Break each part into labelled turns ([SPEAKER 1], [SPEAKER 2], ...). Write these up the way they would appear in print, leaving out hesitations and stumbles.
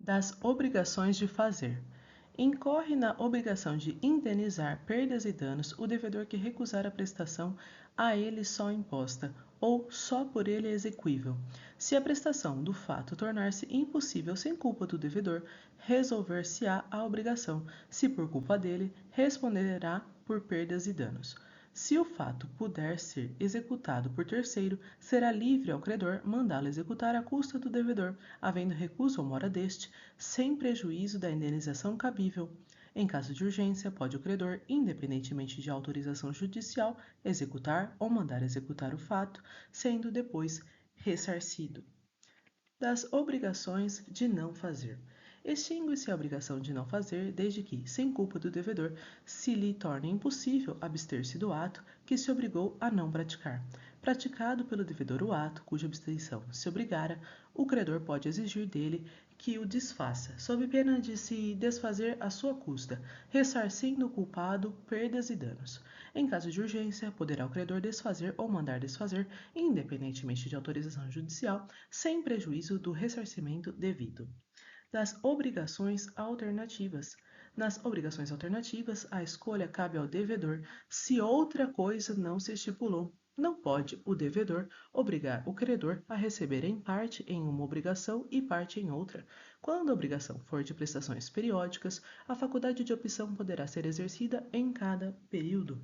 [SPEAKER 1] Das obrigações de fazer. Incorre na obrigação de indenizar perdas e danos o devedor que recusar a prestação a ele só imposta ou só por ele exequível. Se a prestação do fato tornar-se impossível sem culpa do devedor, resolver-se-á a obrigação. Se por culpa dele, responderá por perdas e danos. Se o fato puder ser executado por terceiro, será livre ao credor mandá-lo executar à custa do devedor, havendo recuso ou mora deste, sem prejuízo da indenização cabível. Em caso de urgência, pode o credor, independentemente de autorização judicial, executar ou mandar executar o fato, sendo depois ressarcido. Das obrigações de não fazer. Extingue-se a obrigação de não fazer, desde que, sem culpa do devedor, se lhe torne impossível abster-se do ato que se obrigou a não praticar. Praticado pelo devedor o ato cuja abstenção se obrigara, o credor pode exigir dele que o desfaça, sob pena de se desfazer à sua custa, ressarcindo o culpado perdas e danos. Em caso de urgência, poderá o credor desfazer ou mandar desfazer, independentemente de autorização judicial, sem prejuízo do ressarcimento devido. Das obrigações alternativas. Nas obrigações alternativas, a escolha cabe ao devedor se outra coisa não se estipulou. Não pode o devedor obrigar o credor a receber em parte em uma obrigação e parte em outra. Quando a obrigação for de prestações periódicas, a faculdade de opção poderá ser exercida em cada período.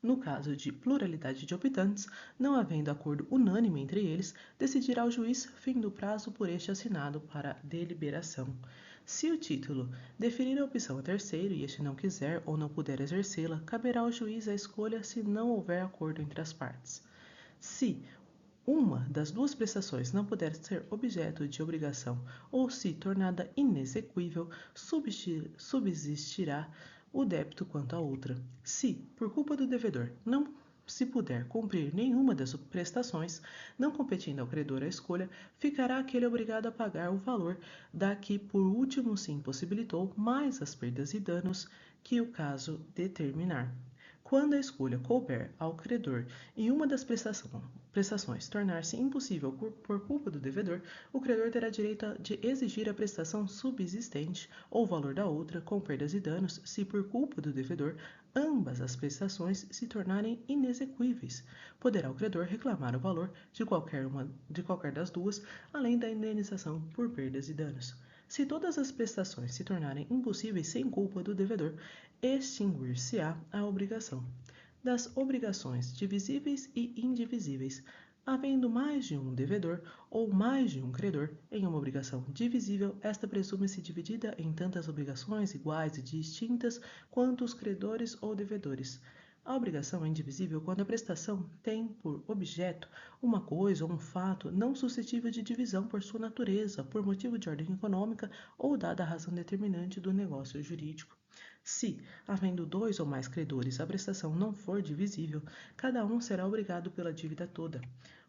[SPEAKER 1] No caso de pluralidade de optantes, não havendo acordo unânime entre eles, decidirá o juiz fim do prazo por este assinado para deliberação. Se o título definir a opção a terceiro e este não quiser ou não puder exercê-la, caberá ao juiz a escolha se não houver acordo entre as partes. Se uma das duas prestações não puder ser objeto de obrigação ou se tornada inexequível, subsistirá o débito quanto à outra. Se, por culpa do devedor, não se puder cumprir nenhuma das prestações, não competindo ao credor a escolha, ficará aquele obrigado a pagar o valor da que por último se impossibilitou, mais as perdas e danos que o caso determinar. Quando a escolha couber ao credor e uma das prestações tornar-se impossível por culpa do devedor, o credor terá direito de exigir a prestação subsistente ou o valor da outra, com perdas e danos, se por culpa do devedor ambas as prestações se tornarem inexequíveis. Poderá o credor reclamar o valor de qualquer das duas, além da indenização por perdas e danos. Se todas as prestações se tornarem impossíveis sem culpa do devedor, extinguir-se-á a obrigação. Das obrigações divisíveis e indivisíveis. Havendo mais de um devedor ou mais de um credor em uma obrigação divisível, esta presume-se dividida em tantas obrigações iguais e distintas quanto os credores ou devedores. A obrigação é indivisível quando a prestação tem por objeto uma coisa ou um fato não suscetível de divisão por sua natureza, por motivo de ordem econômica ou dada a razão determinante do negócio jurídico. Se, havendo dois ou mais credores, a prestação não for divisível, cada um será obrigado pela dívida toda.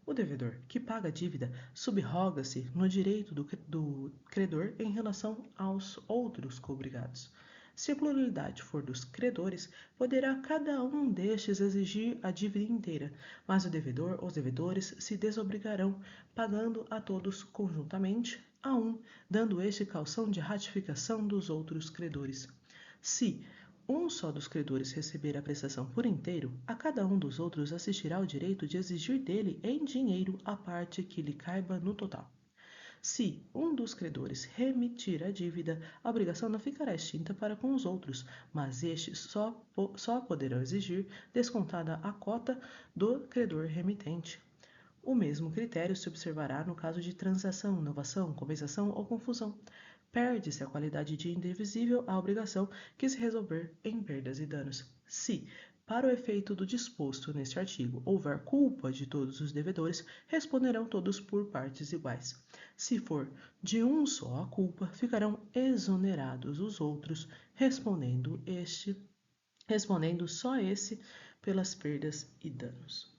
[SPEAKER 1] O devedor, que paga a dívida, subroga-se no direito do credor em relação aos outros coobrigados. Se a pluralidade for dos credores, poderá cada um destes exigir a dívida inteira, mas o devedor ou os devedores se desobrigarão, pagando a todos conjuntamente, a um, dando este caução de ratificação dos outros credores. Se um só dos credores receber a prestação por inteiro, a cada um dos outros assistirá o direito de exigir dele em dinheiro a parte que lhe caiba no total. Se um dos credores remitir a dívida, a obrigação não ficará extinta para com os outros, mas estes só poderão exigir descontada a cota do credor remitente. O mesmo critério se observará no caso de transação, inovação, compensação ou confusão. Perde-se a qualidade de indivisível a obrigação que se resolver em perdas e danos. Se, para o efeito do disposto neste artigo, houver culpa de todos os devedores, responderão todos por partes iguais. Se for de um só a culpa, ficarão exonerados os outros, respondendo só esse pelas perdas e danos.